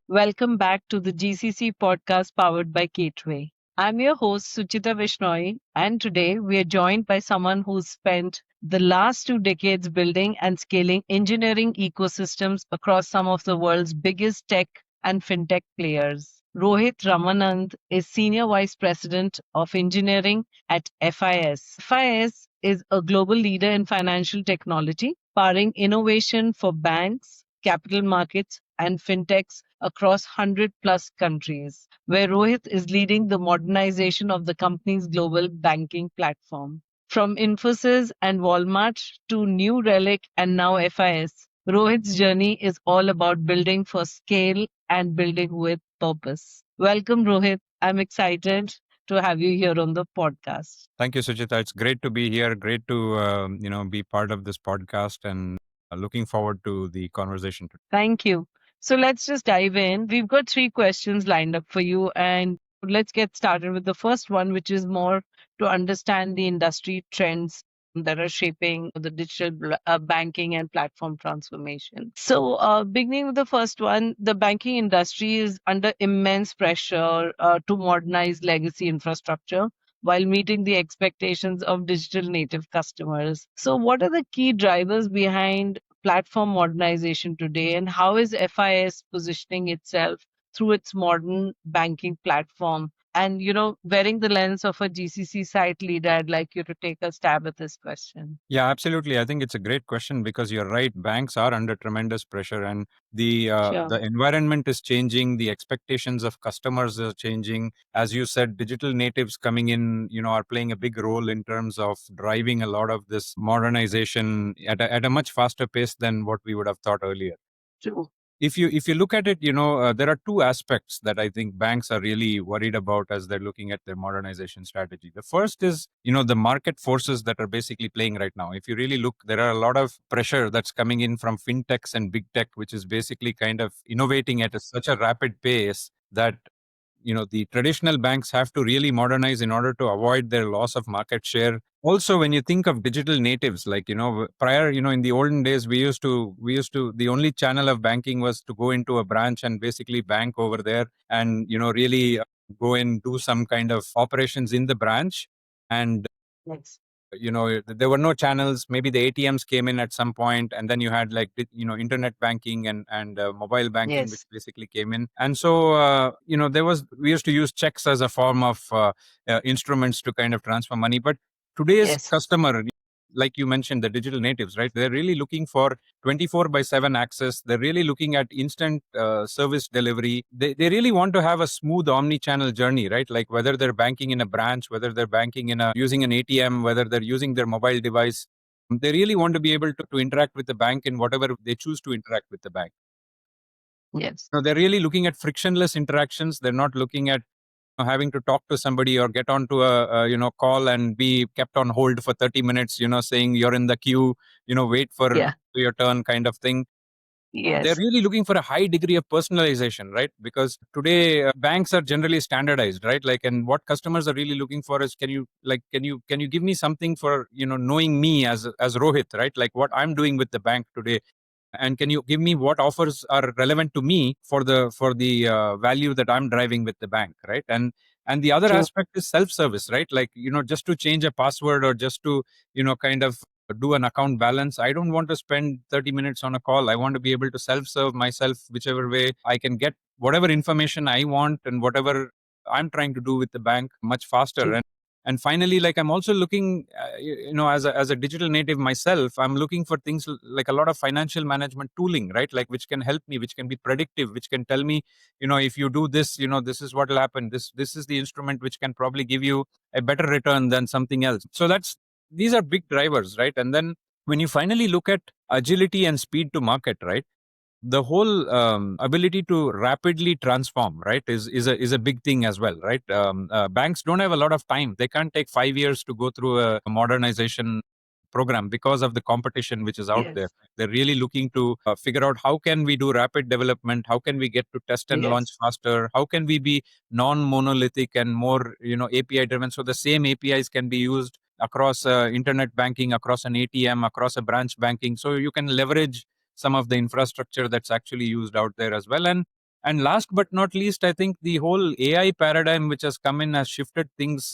Welcome back to the GCC Podcast powered by GatewAI. I'm your host, Suchita Vishnoi, and today we are joined by someone who's spent the last 2 decades building and scaling engineering ecosystems across some of the world's biggest tech and fintech players. Rohit Ramanand is Senior Vice President of Engineering at FIS. FIS is a global leader in financial technology, powering innovation for banks, capital markets, and fintechs across 100 plus countries, where Rohit is leading the modernization of the company's global banking platform. From Infosys and Walmart to New Relic and now FIS, Rohit's journey is all about building for scale and building with purpose. Welcome, Rohit. I'm excited to have you here on the podcast. Thank you, Suchita. It's great to be here. Great to be part of this podcast, and looking forward to the conversation today. Thank you. So let's just dive in. We've got 3 questions lined up for you, and let's get started with the first one, which is more to understand the industry trends that are shaping the digital banking and platform transformation. So, beginning with the first one, the banking industry is under immense pressure to modernize legacy infrastructure while meeting the expectations of digital native customers. So, what are the key drivers behind platform modernization today, and how is FIS positioning itself through its modern banking platform? And wearing the lens of a GCC site leader, I'd like you to take a stab at this question. Yeah, absolutely. I think it's a great question because you're right. Banks are under tremendous pressure, and Sure. the environment is changing. The expectations of customers are changing. As you said, digital natives coming in, are playing a big role in terms of driving a lot of this modernization at a much faster pace than what we would have thought earlier. True. If you look at it, there are two aspects that I think banks are really worried about as they're looking at their modernization strategy. The first is, the market forces that are basically playing right now. If you really look, there are a lot of pressure that's coming in from fintechs and big tech, which is basically kind of innovating at such a rapid pace that the traditional banks have to really modernize in order to avoid their loss of market share. Also, when you think of digital natives, like prior, in the olden days, we used to the only channel of banking was to go into a branch and basically bank over there, and really go and do some kind of operations in the branch. And Yes. there were no channels. Maybe the ATMs came in at some point, and then you had like internet banking and mobile banking, which Yes. basically came in. And so we used to use checks as a form of instruments to kind of transfer money. But today's Yes. customer, like you mentioned, the digital natives, right? They're really looking for 24/7 access. They're really looking at instant service delivery. They really want to have a smooth omni-channel journey, right? Like whether they're banking in a branch, whether they're banking using an ATM, whether they're using their mobile device. They really want to be able to interact with the bank in whatever they choose to interact with the bank. Yes. They're really looking at frictionless interactions. They're not looking at having to talk to somebody or get onto a call and be kept on hold for 30 minutes, saying you're in the queue, wait for Yeah. your turn kind of thing. They're Yes. really looking for a high degree of personalization, right? Because today banks are generally standardized, right? Like, and what customers are really looking for is, can you give me something for knowing me as Rohit, right? Like what I'm doing with the bank today, and can you give me what offers are relevant to me for the value that I'm driving with the bank, right? And the other True. aspect is self service, right? Like just to change a password or just to kind of do an account balance, I don't want to spend 30 minutes on a call. I want to be able to self serve myself whichever way I can get whatever information I want and whatever I'm trying to do with the bank much faster. True. And finally, like I'm also looking as a digital native myself, I'm looking for things like a lot of financial management tooling, right? Like which can help me, which can be predictive, which can tell me, if you do this, this is what will happen. This is the instrument which can probably give you a better return than something else. So these are big drivers, right? And then when you finally look at agility and speed to market, right, the whole ability to rapidly transform, right, is a big thing as well, right? Banks don't have a lot of time. They can't take 5 years to go through a modernization program because of the competition which is out there. Yes. They're really looking to figure out how can we do rapid development, how can we get to test and launch Yes. faster, how can we be non-monolithic and more API driven, so the same APIs can be used across internet banking, across an ATM, across a branch banking. So you can leverage some of the infrastructure that's actually used out there as well. And last but not least, I think the whole AI paradigm which has come in has shifted things,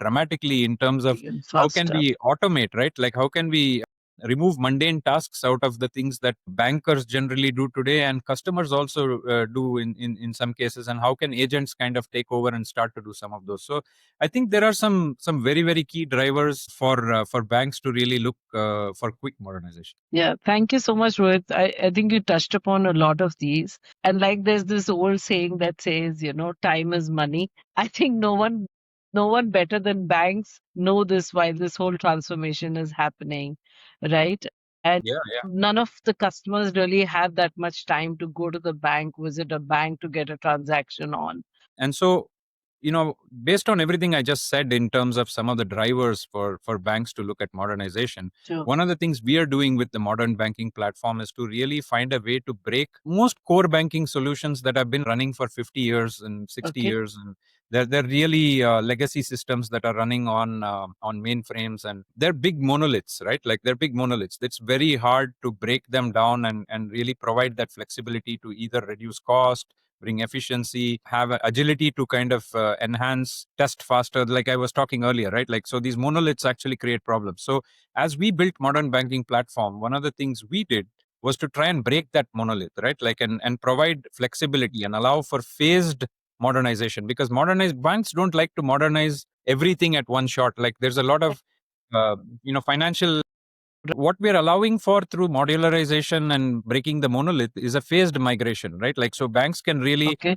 dramatically in terms of Even how can faster. we automate, right? Like how can we remove mundane tasks out of the things that bankers generally do today and customers also do in some cases, and how can agents kind of take over and start to do some of those. So I think there are some very very key drivers for banks to really look for quick modernization. Yeah, thank you so much, Rohit. I think you touched upon a lot of these. And like there's this old saying that says, time is money. I think no one better than banks know this while this whole transformation is happening, right? And Yeah, yeah. none of the customers really have that much time to go to the bank, visit a bank to get a transaction on. And so, based on everything I just said in terms of some of the drivers for banks to look at modernization, Sure. one of the things we are doing with the modern banking platform is to really find a way to break most core banking solutions that have been running for 50 years and 60 Okay. years. And they're really legacy systems that are running on mainframes, and they're big monoliths, right? Like they're big monoliths. It's very hard to break them down and really provide that flexibility to either reduce cost, bring efficiency, have agility to kind of enhance, test faster, like I was talking earlier, right? Like, so these monoliths actually create problems. So as we built modern banking platform, one of the things we did was to try and break that monolith, right? Like, and provide flexibility and allow for phased modernization, because modernized banks don't like to modernize everything at one shot. Like there's a lot of financial, what we're allowing for through modularization and breaking the monolith is a phased migration, right? Like, so banks can really Okay.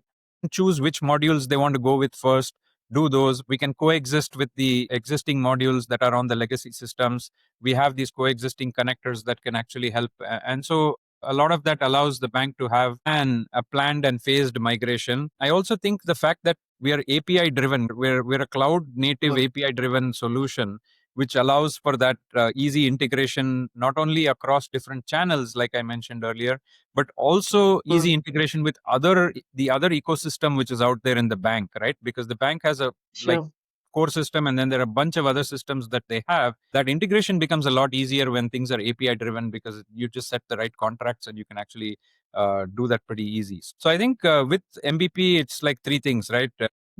choose which modules they want to go with first, do those. We can coexist with the existing modules that are on the legacy systems. We have these coexisting connectors that can actually help. And so a lot of that allows the bank to have a planned and phased migration. I also think the fact that we are API driven, we're a cloud native Good. API driven solution, which allows for that easy integration, not only across different channels, like I mentioned earlier, but also Good. easy integration with the other ecosystem which is out there in the bank, right? Because the bank has a like Sure. core system, and then there are a bunch of other systems that they have. That integration becomes a lot easier when things are API driven, because you just set the right contracts and you can actually do that pretty easy. So I think with MVP, it's like three things, right?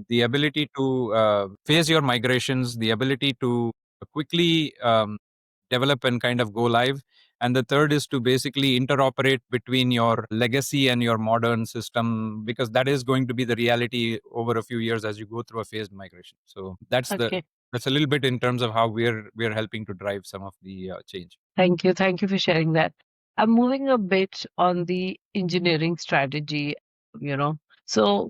The ability to phase your migrations, the ability to quickly develop and kind of go live, and the third is to basically interoperate between your legacy and your modern system, because that is going to be the reality over a few years as you go through a phased migration. So Okay. that's a little bit in terms of how we're helping to drive some of the change. Thank you. Thank you for sharing that. I'm moving a bit on the engineering strategy, you know. So,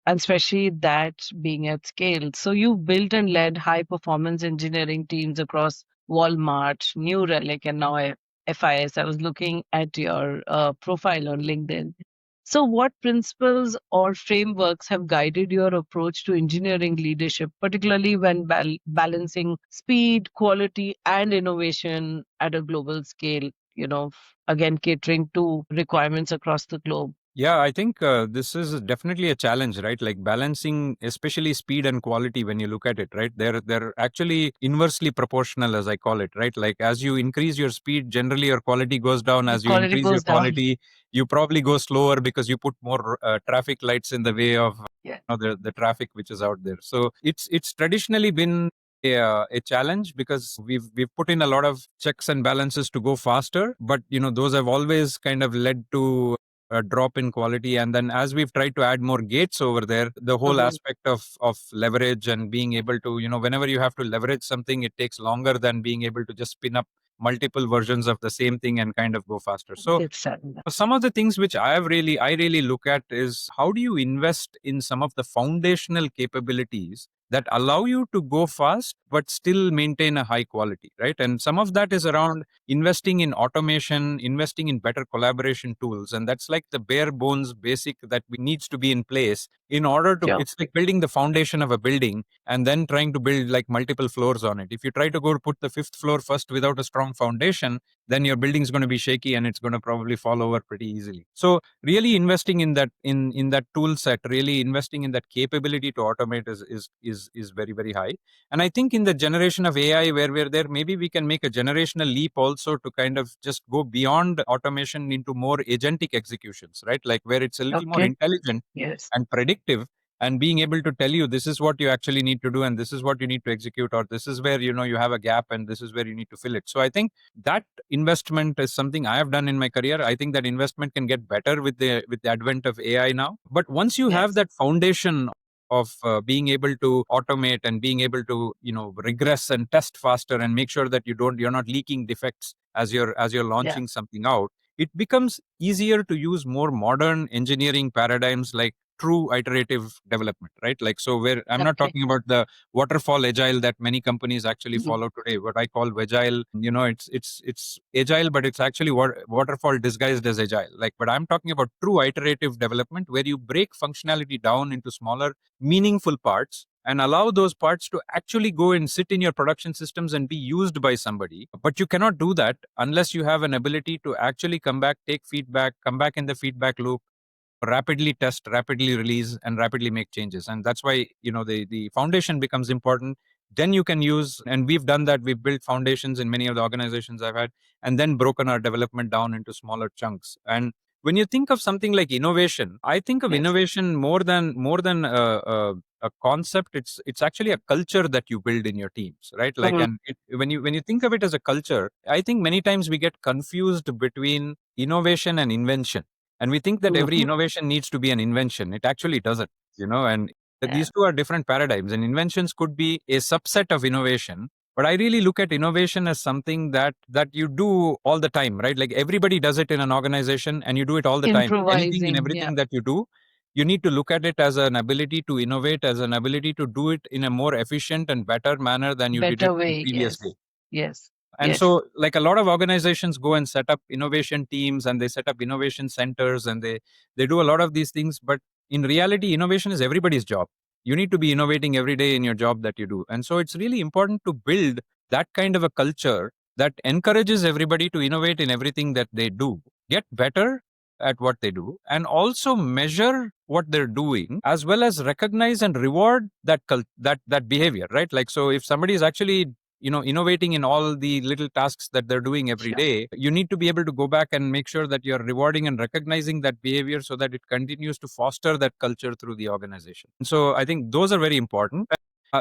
and especially that being at scale. So, you built and led high performance engineering teams across Walmart, New Relic, and now FIS. I was looking at your profile on LinkedIn. So, what principles or frameworks have guided your approach to engineering leadership, particularly when balancing speed, quality, and innovation at a global scale? Again, catering to requirements across the globe. Yeah, I think this is definitely a challenge, right? Like balancing, especially speed and quality. When you look at it, right, they're actually inversely proportional, as I call it, right? Like as you increase your speed, generally your quality goes down. The As you quality increase your goes down. quality, you probably go slower because you put more traffic lights in the way of Yeah. the traffic which is out there. So it's traditionally been a challenge, because we've put in a lot of checks and balances to go faster, but those have always kind of led to a drop in quality. And then as we've tried to add more gates over there, the whole Mhm. aspect of leverage and being able to, whenever you have to leverage something, it takes longer than being able to just spin up multiple versions of the same thing and kind of go faster. So It's done. some of the things which I really look at is, how do you invest in some of the foundational capabilities that allow you to go fast but still maintain a high quality, right? And some of that is around investing in automation, investing in better collaboration tools, and that's like the bare bones basic that needs to be in place in order to, Sure. it's like building the foundation of a building and then trying to build like multiple floors on it. If you try to go to put the fifth floor first without a strong foundation, then your building is going to be shaky and it's going to probably fall over pretty easily. So really investing in that in that tool set, really investing in that capability to automate is very, very high. And I think in the generation of AI where we're there, maybe we can make a generational leap also to kind of just go beyond automation into more agentic executions, right? Like where it's a little more Okay. intelligent Yes. and predictive, and being able to tell you this is what you actually need to do and this is what you need to execute, or this is where you have a gap and this is where you need to fill it. So I think that investment is something I have done in my career. I think that investment can get better with the advent of AI now. But once you have Yes. that foundation of being able to automate and being able to regress and test faster and make sure that you're not leaking defects as you're Yeah. launching something out, it becomes easier to use more modern engineering paradigms like true iterative development, right? Like, so where I'm not Okay. talking about the waterfall agile that many companies actually Mhm. follow today. What I call agile, it's agile, but it's actually waterfall disguised as agile. Like, but I'm talking about true iterative development where you break functionality down into smaller, meaningful parts and allow those parts to actually go and sit in your production systems and be used by somebody. But you cannot do that unless you have an ability to actually come back, take feedback, come back in the feedback loop, rapidly test, rapidly release, and rapidly make changes. And that's why the foundation becomes important. Then you can use, and we've done that. We've built foundations in many of the organizations I've had, and then broken our development down into smaller chunks. And when you think of something like innovation, I think of Yes. innovation more than a concept. It's actually a culture that you build in your teams, right? Like, Mhm. and when you think of it as a culture, I think many times we get confused between innovation and invention, and we think that every Mhm. innovation needs to be an invention. It actually doesn't. And Yeah. these two are different paradigms, and inventions could be a subset of innovation. But I really look at innovation as something that you do all the time, right? Like everybody does it in an organization and you do it all the time. Anything and Improvising. Yeah. everything that you do, you need to look at it as an ability to innovate, as an ability to do it in a more efficient and better manner than you did it Better the way. previous day. Yes. Yes. And Yes. so, like, a lot of organizations go and set up innovation teams and they set up innovation centers and they do a lot of these things. But in reality, innovation is everybody's job. You need to be innovating every day in your job that you do. And so it's really important to build that kind of a culture that encourages everybody to innovate in everything that they do, get better at what they do, and also measure what they're doing, as well as recognize and reward that behavior, right? Like, so if somebody is actually innovating in all the little tasks that they're doing every Sure. day, you need to be able to go back and make sure that you're rewarding and recognizing that behavior so that it continues to foster that culture through the organization. So I think those are very important.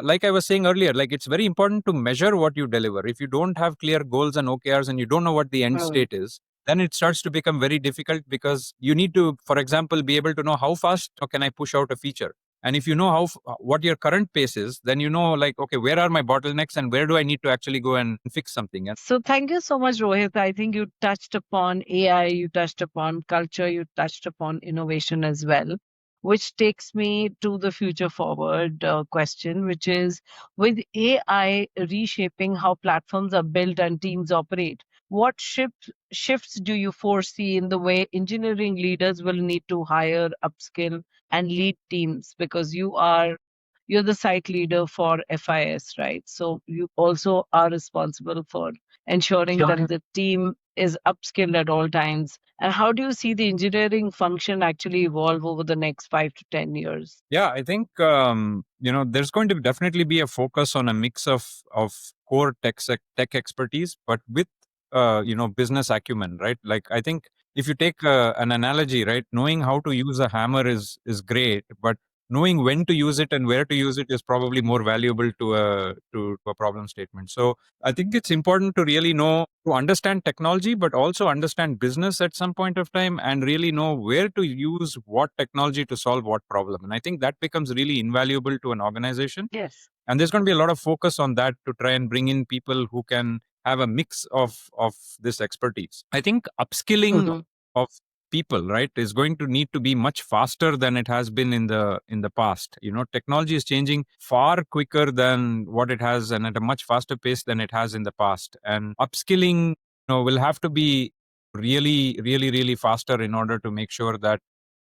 Like I was saying earlier, like, it's very important to measure what you deliver. If you don't have clear goals and OKRs and you don't know what the end Mm. state is, then it starts to become very difficult, because you need to, for example, be able to know how fast can I push out a feature. And if you know what your current pace is, then like, okay, where are my bottlenecks and where do I need to actually go and fix something. And So thank you so much, Rohit. I think you touched upon AI, you touched upon culture, you touched upon innovation as well, which takes me to the future forward question, which is, with AI reshaping how platforms are built and teams operate, what shifts do you foresee in the way engineering leaders will need to hire, upskill, and lead teams? Because you're the site leader for FIS, right? So you also are responsible for ensuring that Sure. the team is upskilled at all times. And how do you see the engineering function actually evolve over the next 5 to 10 years? Yeah, I think there's going to definitely be a focus on a mix of core tech expertise, but with business acumen, right? Like, I think if you take an analogy, right, knowing how to use a hammer is great, but knowing when to use it and where to use it is probably more valuable to a problem statement. So I think it's important to really know, to understand technology, but also understand business at some point of time and really know where to use what technology to solve what problem. And I think that becomes really invaluable to an organization. Yes. And there's going to be a lot of focus on that to try and bring in people who can have a mix of this expertise. I think upskilling Hmm. of people, right, is going to need to be much faster than it has been in the past. Technology is changing far quicker than what it has, and at a much faster pace than it has in the past. And upskilling will have to be really, really, really faster in order to make sure that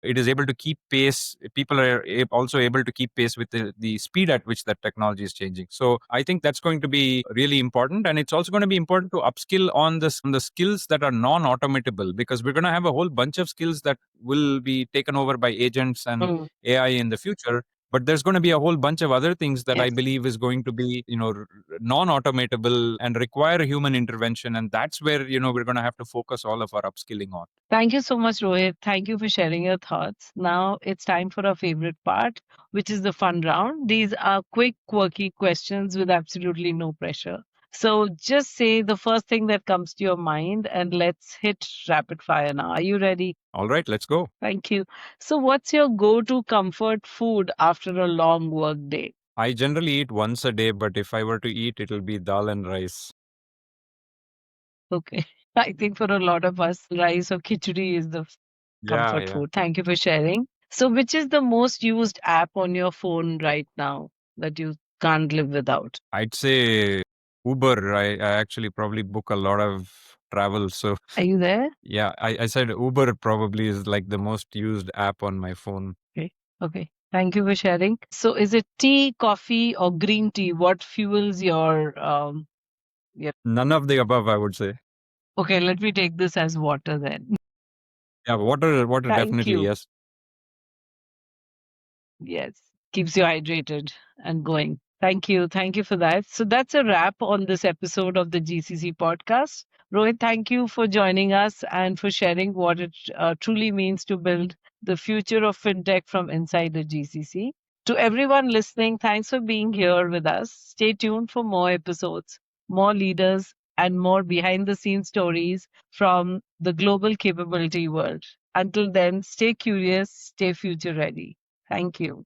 it is able to keep pace. People are also able to keep pace with the speed at which that technology is changing. So I think that's going to be really important, and it's also going to be important to upskill on the skills that are non-automatable, because we're going to have a whole bunch of skills that will be taken over by agents and AI in the future. But there's going to be a whole bunch of other things that I believe is going to be, non-automatable and require human intervention, and that's where we're going to have to focus all of our upskilling on. Thank you so much, Rohit. Thank you for sharing your thoughts. Now it's time for our favorite part, which is the fun round. These are quick, quirky questions with absolutely no pressure. So just say the first thing that comes to your mind and let's hit rapid fire now. Are you ready? All right, let's go. Thank you. So, what's your go to comfort food after a long work day? I generally eat once a day, but if I were to eat, it'll be dal and rice. Okay. I think for a lot of us, rice or khichdi is the Yeah, comfort yeah. food. Thank you for sharing. So, which is the most used app on your phone right now that you can't live without? I'd say Uber. I actually probably book a lot of travel. So, Are you there? yeah, I said Uber probably is like the most used app on my phone. Okay. Okay. Thank you for sharing. So, is it tea, coffee, or green tea? What fuels your yeah. None of the above, I would say. Okay, let me take this as water then. Yeah, water Thank definitely, you. yes. Yes, keeps you hydrated and going. Thank you. Thank you for that. So that's a wrap on this episode of the GCC podcast. Rohit, thank you for joining us and for sharing what it truly means to build the future of fintech from inside the GCC. To everyone listening, thanks for being here with us. Stay tuned for more episodes, more leaders, and more behind the scenes stories from the global capability world. Until then, stay curious, stay future ready. Thank you.